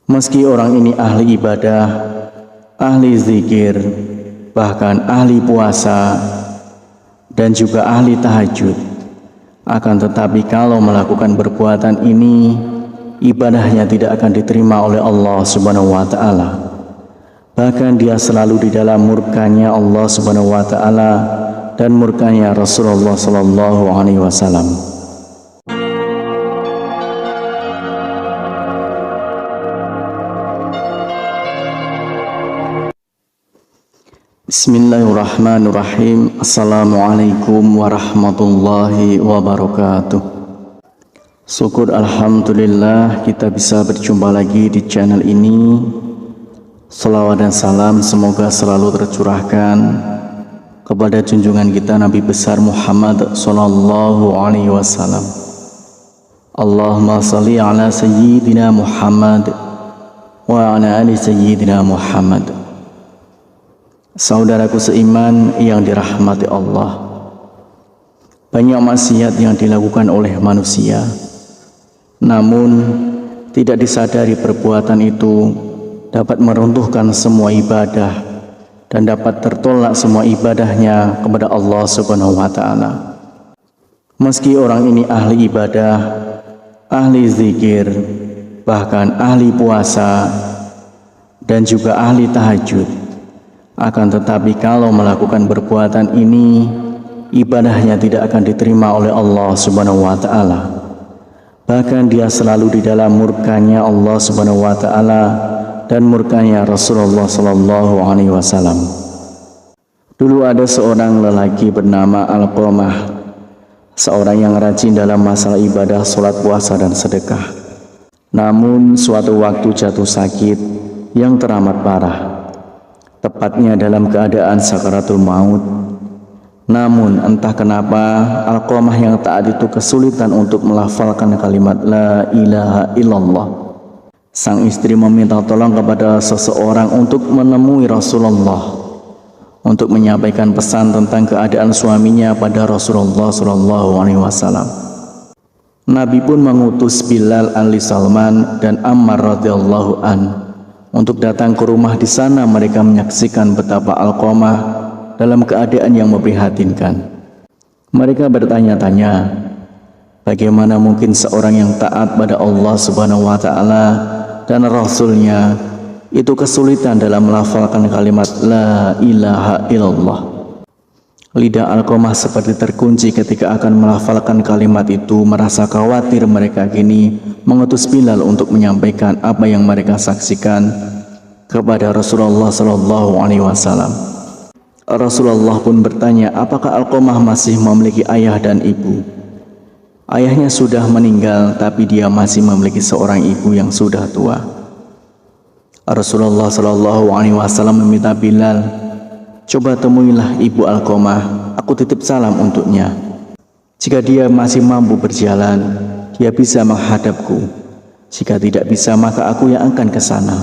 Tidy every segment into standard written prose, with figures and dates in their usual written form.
Meski orang ini ahli ibadah, ahli zikir, bahkan ahli puasa, dan juga ahli tahajud, akan tetapi kalau melakukan perbuatan ini, ibadahnya tidak akan diterima oleh Allah Subhanahu wa Ta'ala. Bahkan dia selalu di dalam murkanya Allah Subhanahu wa Ta'ala dan murkanya Rasulullah Sallallahu Alaihi Wasallam. Bismillahirrahmanirrahim. Assalamualaikum warahmatullahi wabarakatuh. Syukur alhamdulillah kita bisa berjumpa lagi di channel ini. Salawat dan salam semoga selalu tercurahkan kepada junjungan kita Nabi besar Muhammad sallallahu alaihi wasallam. Allahumma shalli ala sayyidina Muhammad wa ala ali sayyidina Muhammad. Saudaraku seiman yang dirahmati Allah, banyak maksiat yang dilakukan oleh manusia, namun tidak disadari perbuatan itu dapat meruntuhkan semua ibadah dan dapat tertolak semua ibadahnya kepada Allah Subhanahu wa Ta'ala. Meski orang ini ahli ibadah, ahli zikir, bahkan ahli puasa, dan juga ahli tahajud, akan tetapi kalau melakukan perbuatan ini, ibadahnya tidak akan diterima oleh Allah Subhanahu wa Ta'ala. Bahkan dia selalu di dalam murkanya Allah Subhanahu wa Ta'ala dan murkanya Rasulullah Sallallahu Alaihi Wasallam. Dulu ada seorang lelaki bernama Alqamah, seorang yang rajin dalam masalah ibadah, sholat, puasa, dan sedekah. Namun suatu waktu jatuh sakit yang teramat parah, tepatnya dalam keadaan sakaratul maut. Namun entah kenapa Alqamah yang taat itu kesulitan untuk melafalkan kalimat la ilaha illallah. Sang istri meminta tolong kepada seseorang untuk menemui Rasulullah untuk menyampaikan pesan tentang keadaan suaminya pada Rasulullah Sallallahu Alaihi Wasallam. Nabi pun mengutus Bilal Ali Salman dan Ammar radhiyallahu an untuk datang ke rumah. Di sana mereka menyaksikan betapa Alqamah dalam keadaan yang memprihatinkan. Mereka bertanya-tanya, bagaimana mungkin seorang yang taat pada Allah Subhanahu wa Ta'ala dan Rasulnya itu kesulitan dalam melafalkan kalimat la ilaha illallah. Lidah Alqamah seperti terkunci ketika akan melafalkan kalimat itu. Merasa khawatir, mereka kini mengutus Bilal untuk menyampaikan apa yang mereka saksikan kepada Rasulullah Sallallahu Alaihi Wasallam. Rasulullah pun bertanya, apakah Alqamah masih memiliki ayah dan ibu? Ayahnya sudah meninggal, tapi dia masih memiliki seorang ibu yang sudah tua. Rasulullah Sallallahu Alaihi Wasallam meminta Bilal, coba temuilah ibu Alqamah, aku titip salam untuknya. Jika dia masih mampu berjalan, dia bisa menghadapku. Jika tidak bisa, maka aku yang akan ke sana.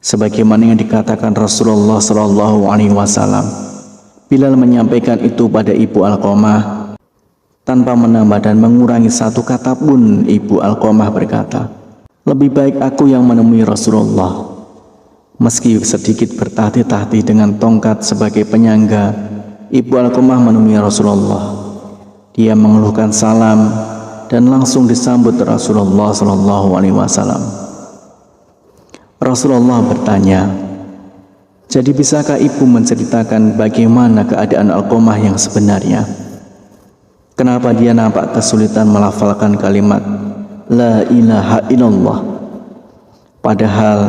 Sebagaimana yang dikatakan Rasulullah Sallallahu Alaihi Wasallam. Bilal menyampaikan itu pada ibu Alqamah tanpa menambah dan mengurangi satu kata pun. Ibu Alqamah berkata, lebih baik aku yang menemui Rasulullah. Meski sedikit bertahti-tahti dengan tongkat sebagai penyangga, ibu Alqamah menemui Rasulullah. Dia mengeluhkan salam dan langsung disambut Rasulullah Sallallahu Alaihi Wasallam. Rasulullah bertanya, jadi bisakah ibu menceritakan bagaimana keadaan Alqamah yang sebenarnya? Kenapa dia nampak kesulitan melafalkan kalimat la ilaha illallah? Padahal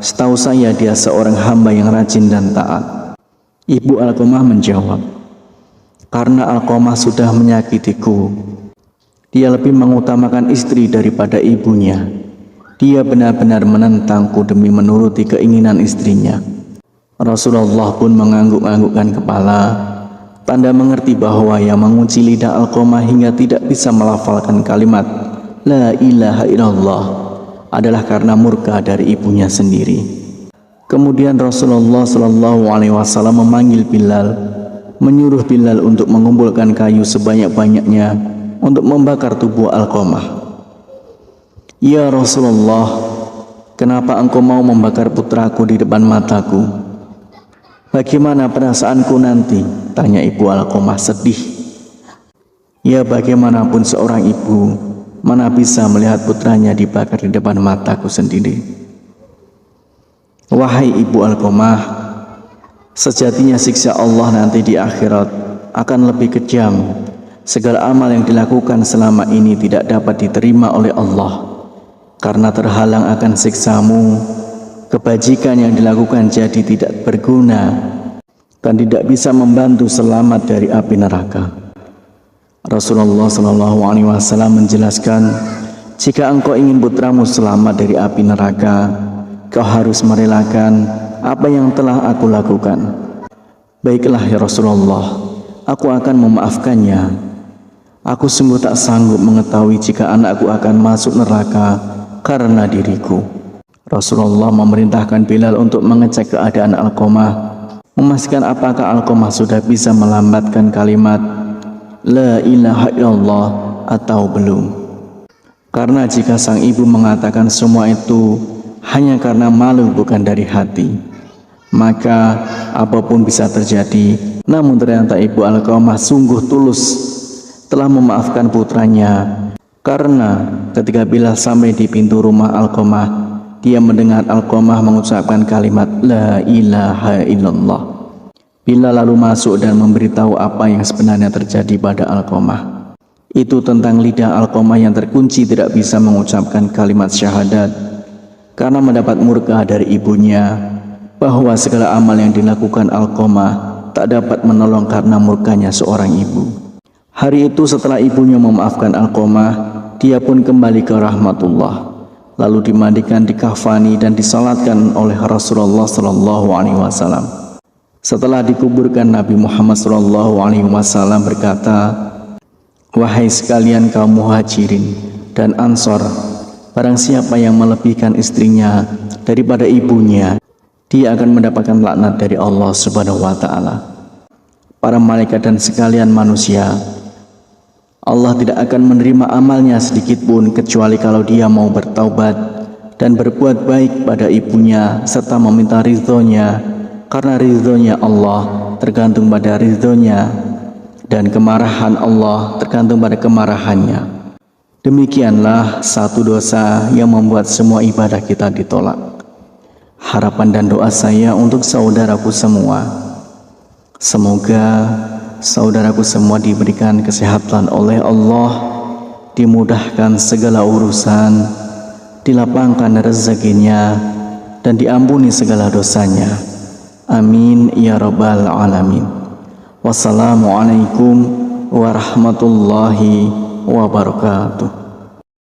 setahu saya dia seorang hamba yang rajin dan taat. Ibu Alqamah menjawab, karena Alqamah sudah menyakitiku. Dia lebih mengutamakan istri daripada ibunya. Dia benar-benar menentangku demi menuruti keinginan istrinya. Rasulullah pun mengangguk-anggukkan kepala, tanda mengerti bahwa yang mengunci lidah Alqamah hingga tidak bisa melafalkan kalimat la ilaha illallah adalah karena murka dari ibunya sendiri. Kemudian Rasulullah Sallallahu Alaihi Wasallam memanggil Bilal, menyuruh Bilal untuk mengumpulkan kayu sebanyak-banyaknya untuk membakar tubuh Alqamah. Ya Rasulullah, kenapa engkau mau membakar putraku di depan mataku? Bagaimana perasaanku nanti? Tanya ibu Alqamah sedih. Ya, bagaimanapun seorang ibu, mana bisa melihat putranya dibakar di depan mataku sendiri. Wahai ibu Alqamah, sejatinya siksa Allah nanti di akhirat akan lebih kejam. Segala amal yang dilakukan selama ini tidak dapat diterima oleh Allah karena terhalang akan siksamu. Kebajikan yang dilakukan jadi tidak berguna dan tidak bisa membantu selamat dari api neraka. Rasulullah SAW menjelaskan, jika engkau ingin putramu selamat dari api neraka, kau harus merelakan apa yang telah aku lakukan. Baiklah ya Rasulullah, aku akan memaafkannya. Aku sungguh tak sanggup mengetahui jika anakku akan masuk neraka karena diriku. Rasulullah memerintahkan Bilal untuk mengecek keadaan Alqamah, memastikan apakah Alqamah sudah bisa melambatkan kalimat La ilaha illallah atau belum. Karena jika sang ibu mengatakan semua itu hanya karena malu bukan dari hati, maka apapun bisa terjadi. Namun ternyata ibu Alqamah sungguh tulus telah memaafkan putranya, karena ketika Bilal sampai di pintu rumah Alqamah, dia mendengar Alqamah mengucapkan kalimat La ilaha illallah. Bilal lalu masuk dan memberitahu apa yang sebenarnya terjadi pada Alqamah. Itu tentang lidah Alqamah yang terkunci tidak bisa mengucapkan kalimat syahadat karena mendapat murka dari ibunya, bahwa segala amal yang dilakukan Alqamah tak dapat menolong karena murkanya seorang ibu. Hari itu setelah ibunya memaafkan Alqamah, dia pun kembali ke rahmatullah, lalu dimandikan, dikafani dan disalatkan oleh Rasulullah SAW. Setelah dikuburkan, Nabi Muhammad SAW berkata, wahai sekalian kaum muhajirin dan ansor, barang siapa yang melebihkan istrinya daripada ibunya, dia akan mendapatkan laknat dari Allah Subhanahu wa Ta'ala. Para malaikat dan sekalian manusia, Allah tidak akan menerima amalnya sedikit pun kecuali kalau dia mau bertaubat dan berbuat baik pada ibunya serta meminta ridhonya, karena ridhonya Allah tergantung pada ridhonya dan kemarahan Allah tergantung pada kemarahannya. Demikianlah satu dosa yang membuat semua ibadah kita ditolak. Harapan dan doa saya untuk saudaraku semua, semoga saudaraku semua diberikan kesehatan oleh Allah, dimudahkan segala urusan, dilapangkan rezekinya, dan diampuni segala dosanya. Amin ya rabbal alamin. Wassalamualaikum warahmatullahi wabarakatuh.